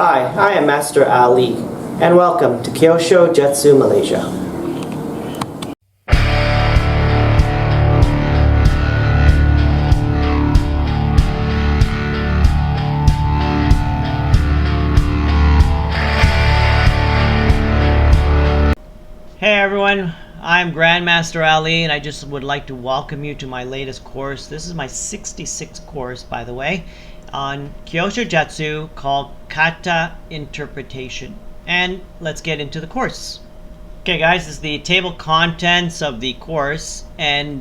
Hi, I am Master Ali, and welcome to Kyusho Jutsu Malaysia. Hey everyone, I'm Grandmaster Ali, and I just would like to welcome you to my latest course. This is my 66th course, by the way, on Kyusho Jutsu called Kata Interpretation. And let's get into the course. Okay guys, this is the table of contents of the course, and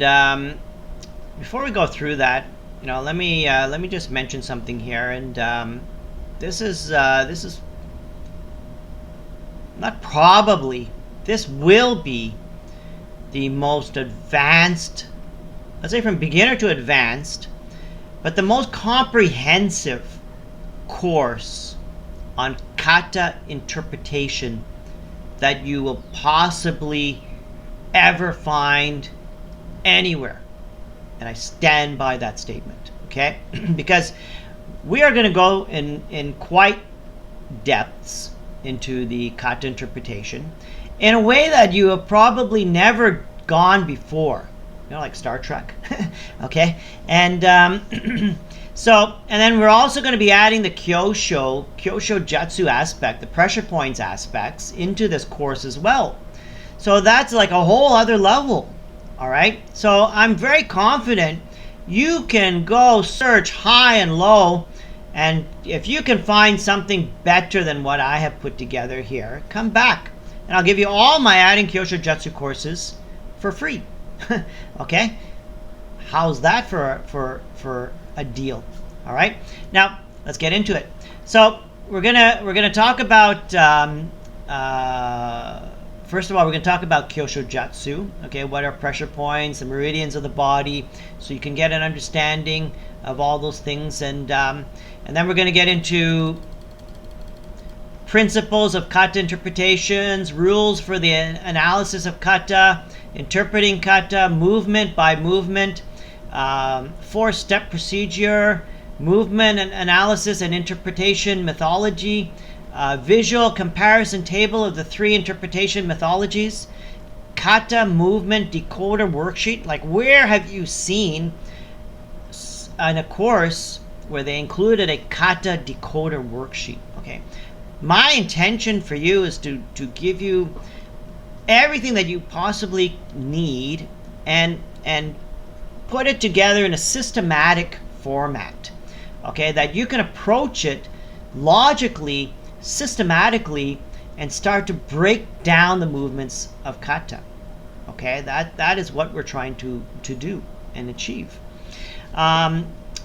before we go through that, let me just mention something here. And this is not probably, this will be the most advanced, let's say from beginner to advanced, but the most comprehensive course on kata interpretation that you will possibly ever find anywhere. And I stand by that statement, okay? Because we are going to go in quite depths into the kata interpretation in a way that you have probably never gone before, like Star Trek. Okay, and so, and then we're also going to be adding the Kyusho Jutsu aspect, the pressure points aspects, into this course as well. So that's like a whole other level. All right, so I'm very confident you can go search high and low, and if you can find something better than what I have put together here, come back and I'll give you all my adding Kyusho Jutsu courses for free. Okay, how's that for a deal? All right, now let's get into it. So we're gonna talk about first of all, we're gonna talk about Kyusho Jutsu. Okay, what are pressure points, the meridians of the body, so you can get an understanding of all those things, and then we're gonna get into principles of kata interpretations, rules for the analysis of kata, interpreting kata, movement by movement, 4-step procedure, movement and analysis and interpretation methodology, visual comparison table of the 3 interpretation methodologies, kata movement decoder worksheet. Like, where have you seen in a course where they included a kata decoder worksheet? Okay, my intention for you is to give you everything that you possibly need and put it together in a systematic format, okay, that you can approach it logically, systematically, and start to break down the movements of kata. Okay, that is what we're trying to do and achieve.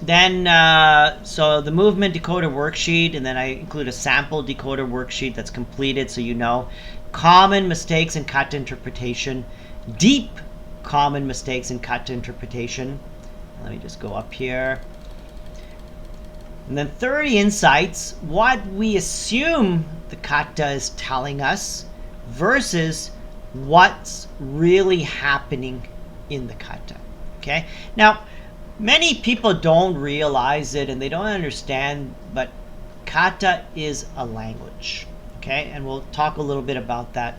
Then so the movement decoder worksheet, and then I include a sample decoder worksheet that's completed, so you know common mistakes in kata interpretation, deep common mistakes in kata interpretation. Let me just go up here. And then 30 insights, what we assume the kata is telling us versus what's really happening in the kata. Okay, now many people don't realize it and they don't understand, but kata is a language. Okay, and we'll talk a little bit about that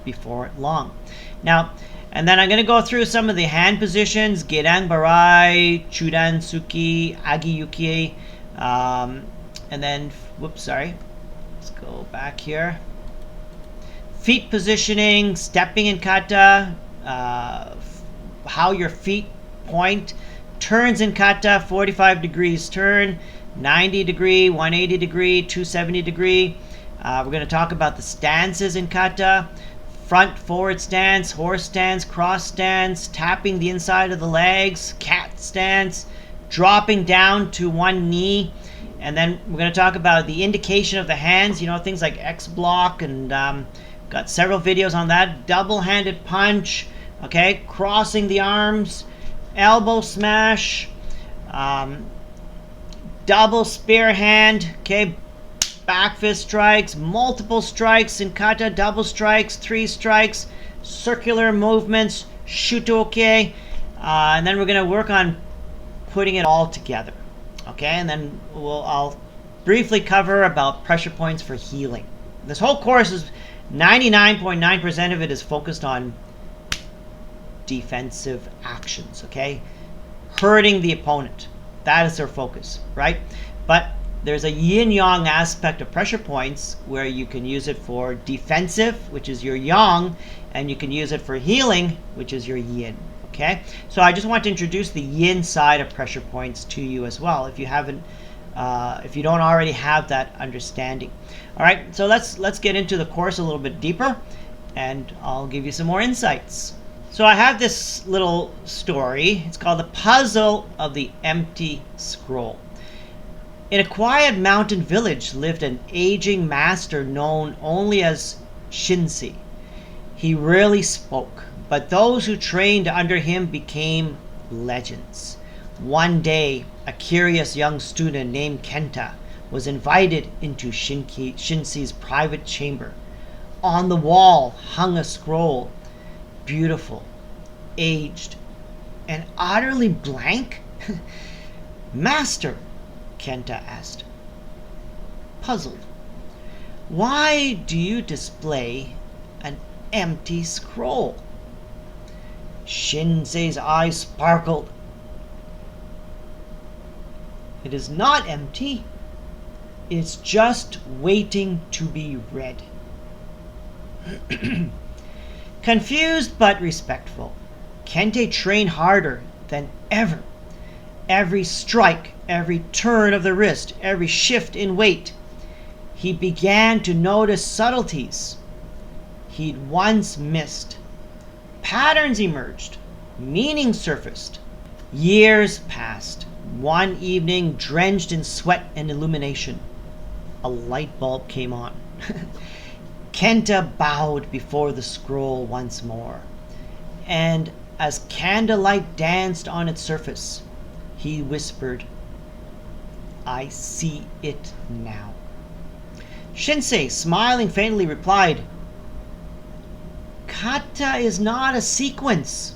before long. Now, and then I'm going to go through some of the hand positions: Gerang Barai, Chudan Suki, Agi Yuki, and then, whoops, sorry. Let's go back here. Feet positioning, stepping in kata, how your feet point, turns in kata: 45 degrees turn, 90 degree, 180 degree, 270 degree. We're going to talk about the stances in kata: front forward stance, horse stance, cross stance, tapping the inside of the legs, cat stance, dropping down to one knee. And then we're going to talk about the indication of the hands, things like X block, and got several videos on that. Double-handed punch, okay, crossing the arms, elbow smash, double spear hand, okay, back fist strikes, multiple strikes in kata, double strikes, 3 strikes, circular movements, shutoke, and then we're going to work on putting it all together. Okay, and then I'll briefly cover about pressure points for healing. This whole course is 99.9% of it is focused on defensive actions, okay? Hurting the opponent. That is their focus, right? But there's a yin-yang aspect of pressure points where you can use it for defensive, which is your yang, and you can use it for healing, which is your yin, okay? So I just want to introduce the yin side of pressure points to you as well, if you haven't, if you don't already have that understanding. All right, so let's get into the course a little bit deeper, and I'll give you some more insights. So I have this little story. It's called The Puzzle of the Empty Scroll. In a quiet mountain village lived an aging master known only as Shinsei. He rarely spoke, but those who trained under him became legends. One day, a curious young student named Kenta was invited into Shinsei's private chamber. On the wall hung a scroll, beautiful, aged, and utterly blank. Master, Kenta asked, puzzled, why do you display an empty scroll? Shinsei's eyes sparkled. It is not empty. It's just waiting to be read. Confused but respectful, Kente trained harder than ever. Every strike, every turn of the wrist, every shift in weight, he began to notice subtleties he'd once missed. Patterns emerged, meaning surfaced. Years passed. One evening, drenched in sweat and illumination, a light bulb came on. Kenta bowed before the scroll once more, and as candlelight danced on its surface, he whispered, I see it now. Shinsei, smiling faintly, replied, Kata is not a sequence.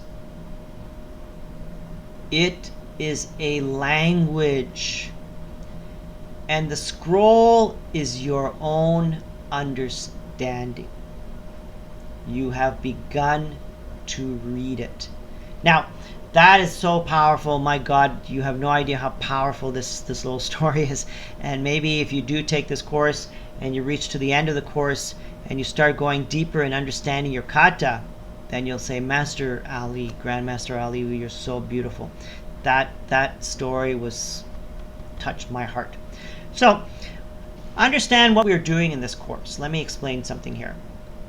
It is a language. And the scroll is your own understanding. You have begun to read it. Now, that is so powerful. My God, you have no idea how powerful this little story is. And maybe if you do take this course and you reach to the end of the course and you start going deeper in understanding your kata, then you'll say, Master Ali, Grandmaster Ali, you're so beautiful. That story touched my heart. So, understand what we're doing in this course. Let me explain something here.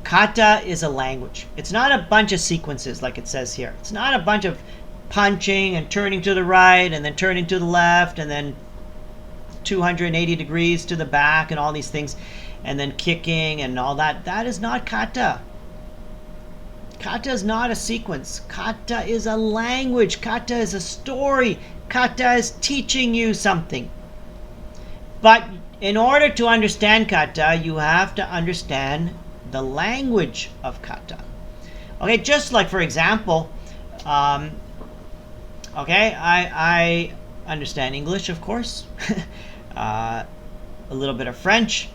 Kata is a language. It's not a bunch of sequences like it says here. It's not a bunch of punching and turning to the right and then turning to the left and then 280 degrees to the back and all these things and then kicking and all that. That is not kata. Kata is not a sequence. Kata is a language. Kata is a story. Kata is teaching you something. But in order to understand kata, you have to understand the language of kata. Okay, just like for example, okay, I understand English, of course, a little bit of French,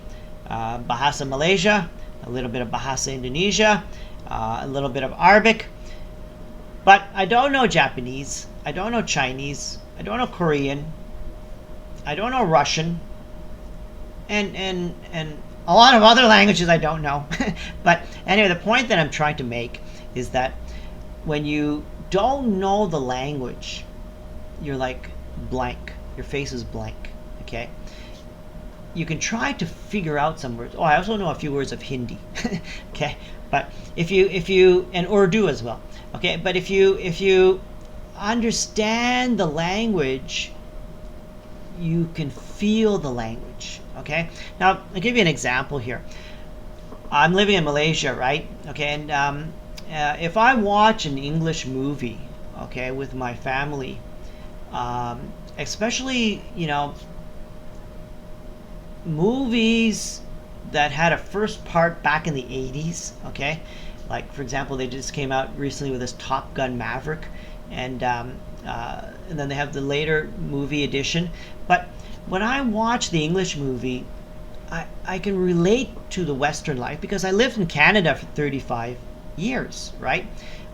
Bahasa Malaysia, a little bit of Bahasa Indonesia, a little bit of Arabic, but I don't know Japanese, I don't know Chinese, I don't know Korean, I don't know Russian, and a lot of other languages I don't know. But anyway, the point that I'm trying to make is that when you don't know the language, you're like blank. Your face is blank. Okay? You can try to figure out some words. Oh, I also know a few words of Hindi. Okay? But if you and Urdu as well. Okay? But if you understand the language, you can feel the language. Okay? Now, I'll give you an example here. I'm living in Malaysia, right? Okay, and if I watch an English movie, okay, with my family, especially, movies that had a first part back in the 80s, okay? Like, for example, they just came out recently with this Top Gun Maverick, and then they have the later movie edition. But when I watch the English movie, I can relate to the Western life because I lived in Canada for 35 years, right?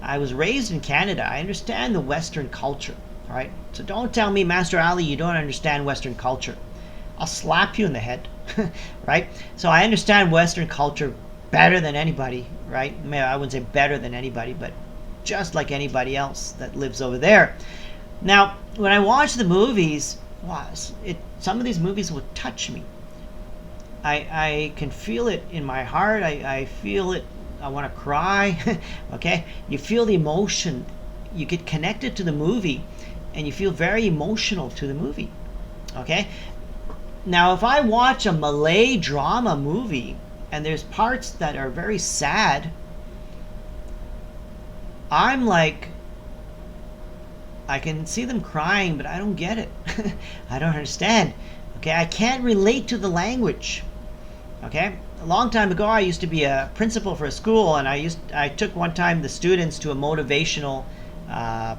I was raised in Canada. I understand the Western culture, all right? So don't tell me, Master Ali, you don't understand Western culture. I'll slap you in the head, right? So I understand Western culture better than anybody, right? I wouldn't say better than anybody, but just like anybody else that lives over there. Now, when I watch the movies, wow, some of these movies will touch me. I can feel it in my heart. I feel it. I want to cry. Okay? You feel the emotion. You get connected to the movie and you feel very emotional to the movie. Okay? Now, if I watch a Malay drama movie and there's parts that are very sad, I'm like, I can see them crying, but I don't get it. I don't understand. Okay? I can't relate to the language. Okay, a long time ago, I used to be a principal for a school, and I took one time the students to a motivational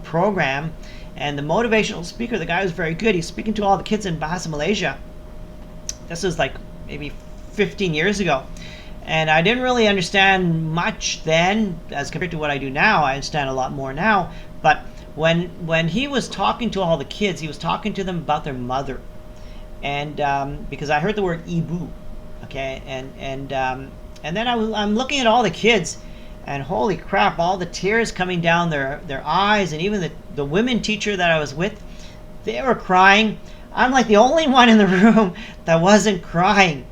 program, and the motivational speaker, the guy was very good. He's speaking to all the kids in Bahasa Malaysia. This was like maybe 15 years ago, and I didn't really understand much then as compared to what I do now. I understand a lot more now, but when he was talking to all the kids, he was talking to them about their mother, and because I heard the word ibu. Okay, and then I'm looking at all the kids, and holy crap, all the tears coming down their eyes, and even the women teacher that I was with, they were crying. I'm like the only one in the room that wasn't crying.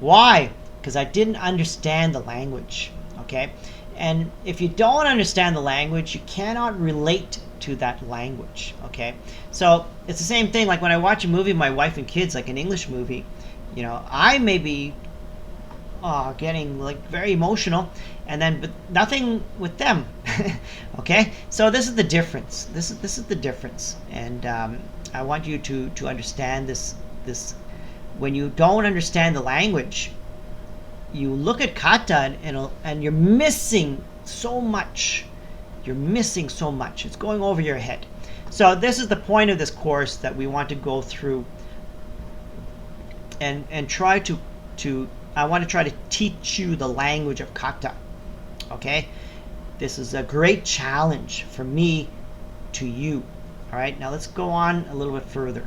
Why? Because I didn't understand the language. Okay, and if you don't understand the language, you cannot relate to that language. Okay, so it's the same thing. Like when I watch a movie with my wife and kids, like an English movie. You know, I may be getting like very emotional, and then but nothing with them. Okay, so this is the difference. This is the difference, and I want you to understand this. When you don't understand the language, you look at kata and you're missing so much. You're missing so much. It's going over your head. So this is the point of this course that we want to go through. And try to I want to try to teach you the language of kata. Okay, this is a great challenge for me to you. All right, now let's go on a little bit further.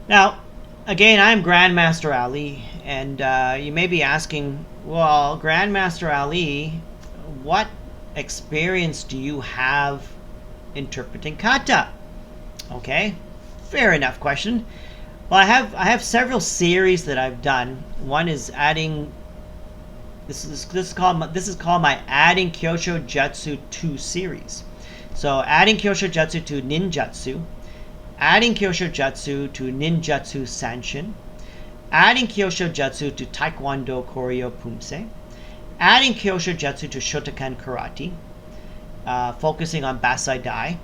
Now, again, I'm Grandmaster Ali, and you may be asking, well, Grandmaster Ali, what experience do you have interpreting kata? Okay, fair enough question. Well, I have several series that I've done. One is adding. This is called my Adding Kyusho Jutsu 2 series. So adding Kyusho Jutsu to Ninjutsu, adding Kyusho Jutsu to Ninjutsu Sanshin, adding Kyusho Jutsu to Taekwondo Koryo Pumse, adding Kyusho Jutsu to Shotokan Karate, focusing on Basai Dai,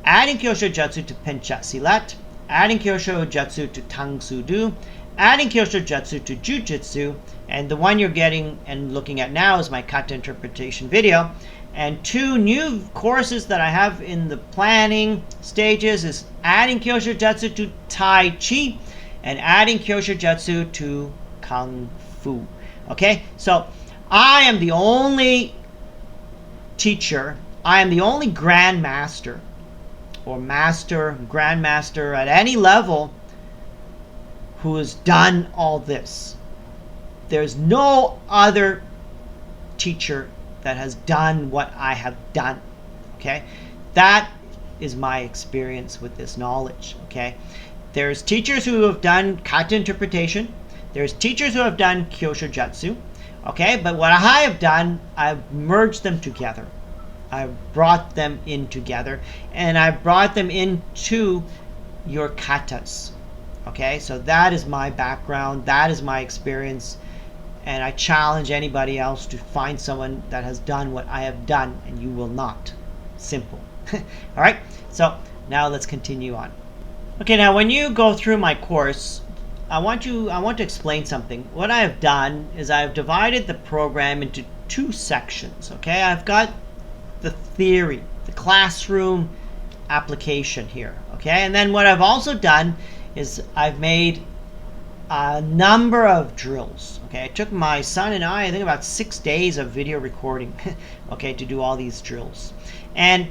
adding Kyusho Jutsu to Pencak Silat, adding Kyusho Jutsu to Tang Soo Do, adding Kyusho Jutsu to Jujutsu, and the one you're getting and looking at now is my Kata Interpretation video. And two new courses that I have in the planning stages is adding Kyusho Jutsu to Tai Chi and adding Kyusho Jutsu to Kung Fu. Okay, so I am the only teacher, I am the only grandmaster or master, grandmaster at any level who has done all this. There's no other teacher that has done what I have done. Okay, that is my experience with this knowledge. Okay, there's teachers who have done Kata Interpretation, there's teachers who have done Kyusho Jutsu. Okay, but what I have done, I've merged them together. I brought them in together, and I brought them into your katas. Okay, so that is my background, that is my experience, and I challenge anybody else to find someone that has done what I have done, and you will not. Simple. All right, so now let's continue on. Okay, now when you go through my course, I want to explain something. What I have done is I've divided the program into two sections. Okay, I've got the theory, the classroom application here. Okay, and then what I've also done is I've made a number of drills. Okay, it took my son and I think about 6 days of video recording, okay, to do all these drills. And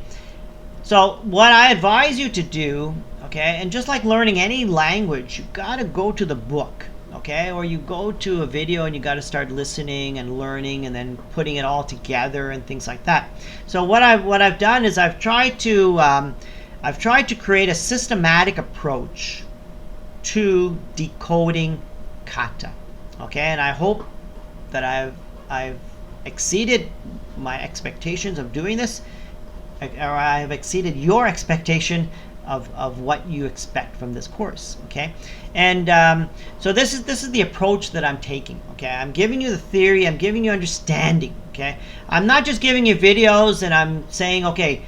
so what I advise you to do, okay, and just like learning any language, you got to go to the book, okay, or you go to a video and you got to start listening and learning and then putting it all together and things like that. So what I've done is I've tried to create a systematic approach to decoding kata, okay, and I hope that I've exceeded my expectations of doing this, or I have exceeded your expectation of what you expect from this course, okay? And so this is the approach that I'm taking, okay? I'm giving you the theory, I'm giving you understanding, okay? I'm not just giving you videos and I'm saying, okay,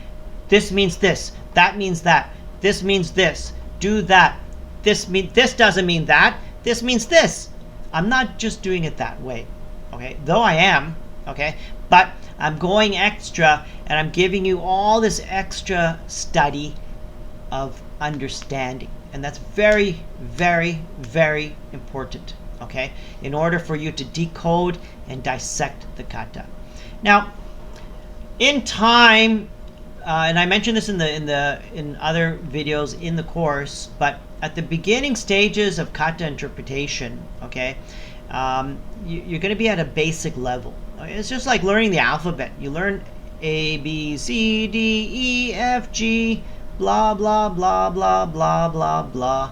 this means this, that means that, this means this, do that, this doesn't mean that, this means this. I'm not just doing it that way, okay? Though I am, okay? But I'm going extra and I'm giving you all this extra study of understanding. And that's very, very, very important, okay? In order for you to decode and dissect the kata. Now, in time, and I mentioned this in other videos in the course, but at the beginning stages of kata interpretation, okay, you're going to be at a basic level. It's just like learning the alphabet. You learn A, B, C, D, E, F, G, blah, blah, blah, blah, blah, blah, blah.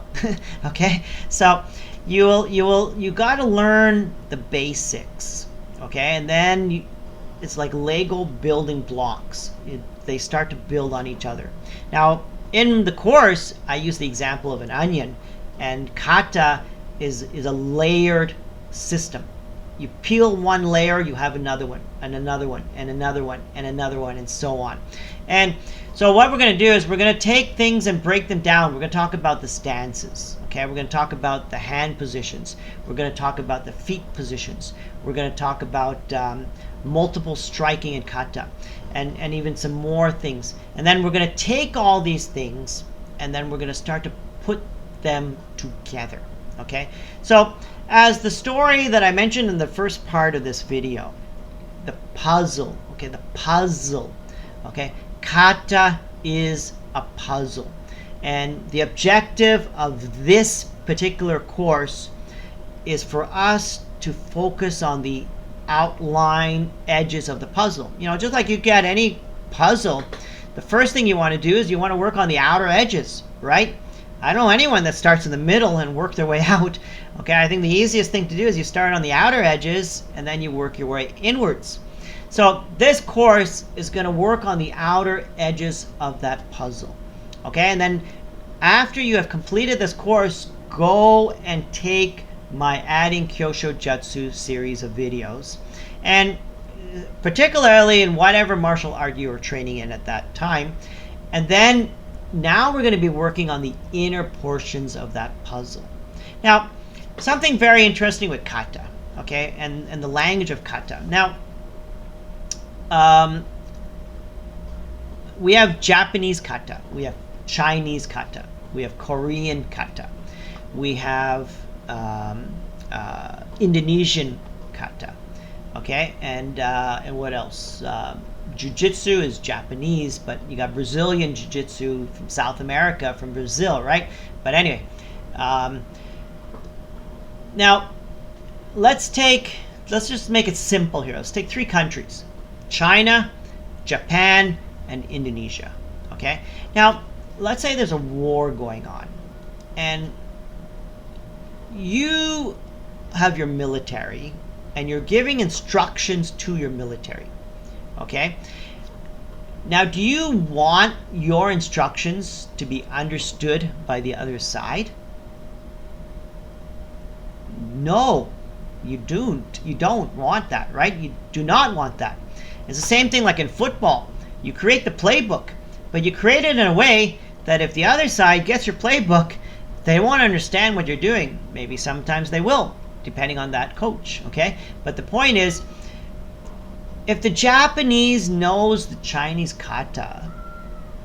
Okay? So you got to learn the basics. Okay? And then it's like Lego building blocks. They start to build on each other. Now, in the course, I use the example of an onion, and kata is a layered system. You peel one layer, you have another one, and another one, and another one, and another one, and so on. And so what we're going to do is we're going to take things and break them down. We're going to talk about the stances. Okay, we're going to talk about the hand positions. We're going to talk about the feet positions. We're going to talk about multiple striking in kata, and even some more things. And then we're going to take all these things, and then we're going to start to put them together. Okay, so as the story that I mentioned in the first part of this video, the puzzle, okay, the puzzle, okay, kata is a puzzle. And the objective of this particular course is for us to focus on the outline edges of the puzzle. You know, just like you get any puzzle, the first thing you want to do is you want to work on the outer edges, right? I don't know anyone that starts in the middle and work their way out. Okay, I think the easiest thing to do is you start on the outer edges and then you work your way inwards. So this course is going to work on the outer edges of that puzzle. Okay, and then after you have completed this course, go and take my Adding Kyusho Jutsu series of videos, and particularly in whatever martial art you are training in at that time. And then now we're going to be working on the inner portions of that puzzle. Now, something very interesting with kata, okay, and the language of kata. Now, we have Japanese kata, we have Chinese kata, we have Korean kata, we have Indonesian kata, okay, and what else? Jiu-jitsu is Japanese, but you got Brazilian jiu-jitsu from South America, from Brazil, right? But anyway, now let's just make it simple here. Let's take 3 countries: China, Japan, and Indonesia. Okay. Now let's say there's a war going on, and you have your military, and you're giving instructions to your military. Okay. Now, do you want your instructions to be understood by the other side? No, you don't. You don't want that, right? You do not want that. It's the same thing like in football. You create the playbook, but you create it in a way that if the other side gets your playbook, they won't understand what you're doing. Maybe sometimes they will, depending on that coach, okay? But the point is, if the Japanese knows the Chinese kata,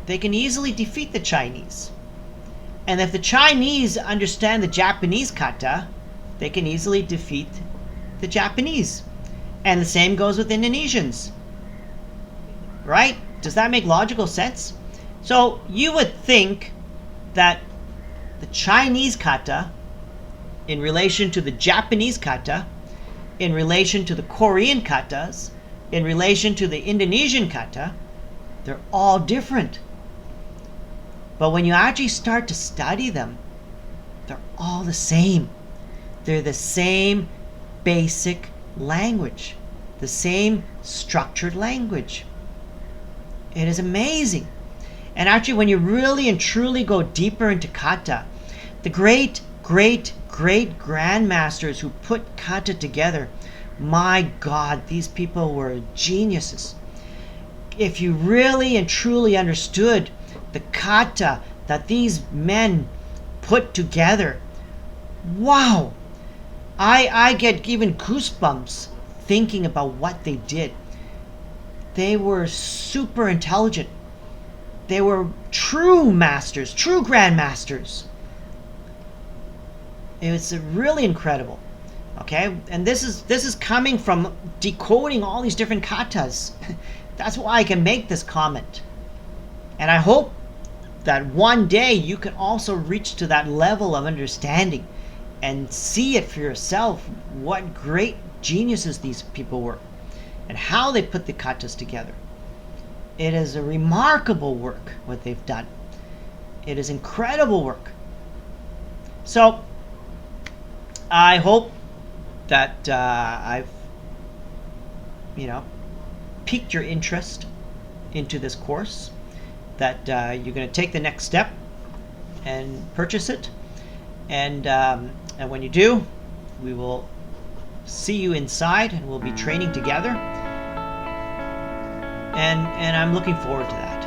they can easily defeat the Chinese. And if the Chinese understand the Japanese kata, they can easily defeat the Japanese. And the same goes with Indonesians. Right? Does that make logical sense? So you would think that the Chinese kata, in relation to the Japanese kata, in relation to the Korean katas, in relation to the Indonesian kata, they're all different. But when you actually start to study them, they're all the same. They're the same basic language, the same structured language. It is amazing. And actually, when you really and truly go deeper into kata, the great grandmasters who put kata together, my God, these people were geniuses. If you really and truly understood the kata that these men put together, wow, I get even goosebumps thinking about what they did. They were super intelligent. They were true masters, true grandmasters. It was really incredible. Okay, and this is coming from decoding all these different katas. That's why I can make this comment. And I hope that one day you can also reach to that level of understanding and see it for yourself, what great geniuses these people were and how they put the katas together. It is a remarkable work what they've done. It is incredible work. So I hope that I've piqued your interest into this course, that you're going to take the next step and purchase it, and when you do, we will see you inside and we'll be training together, and I'm looking forward to that.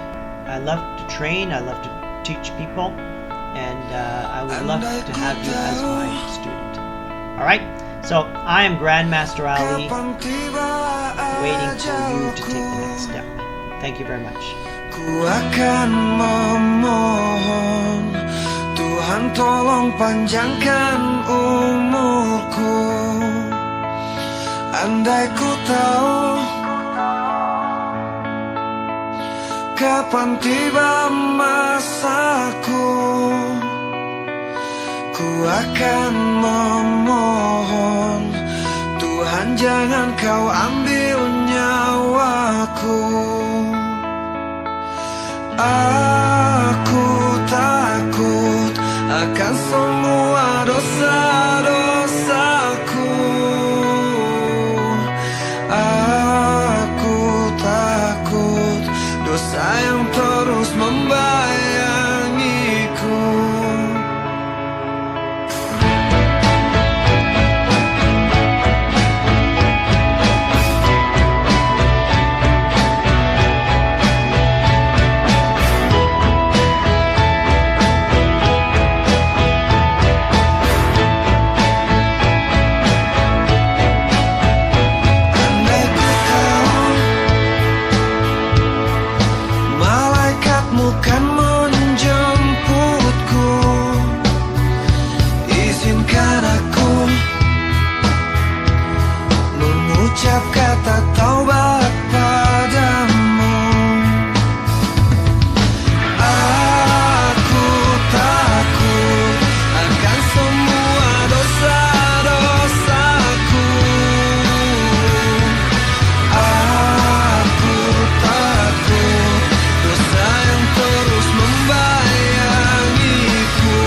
I love to train, I love to teach people, and I would love to have you as my student. Alright, so I am Grandmaster Ali, waiting for you to take the next step. Thank you very much. Ku akan memohon Tuhan tolong panjangkan umurku. Andai ku tahu kapan tiba masaku, ku akan memohon Tuhan jangan kau ambil nyawaku. Aku takut akan semua dosa-dosaku. Aku takut dosa yang terus membayangiku. Ucap kata taubat padamu. Aku takut akan semua dosa-dosaku. Aku takut dosa yang terus membayangiku.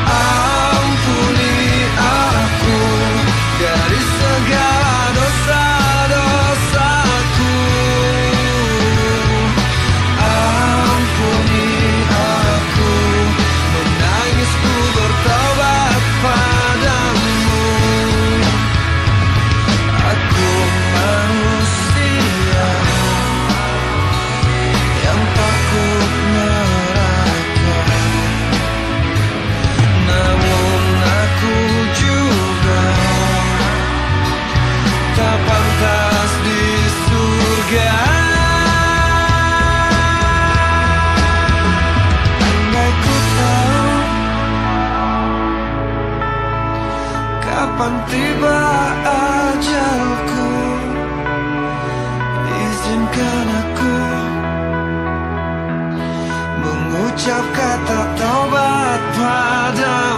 Ampuni aku dari segala tiba ajalku, izinkan aku mengucap kata taubat padamu.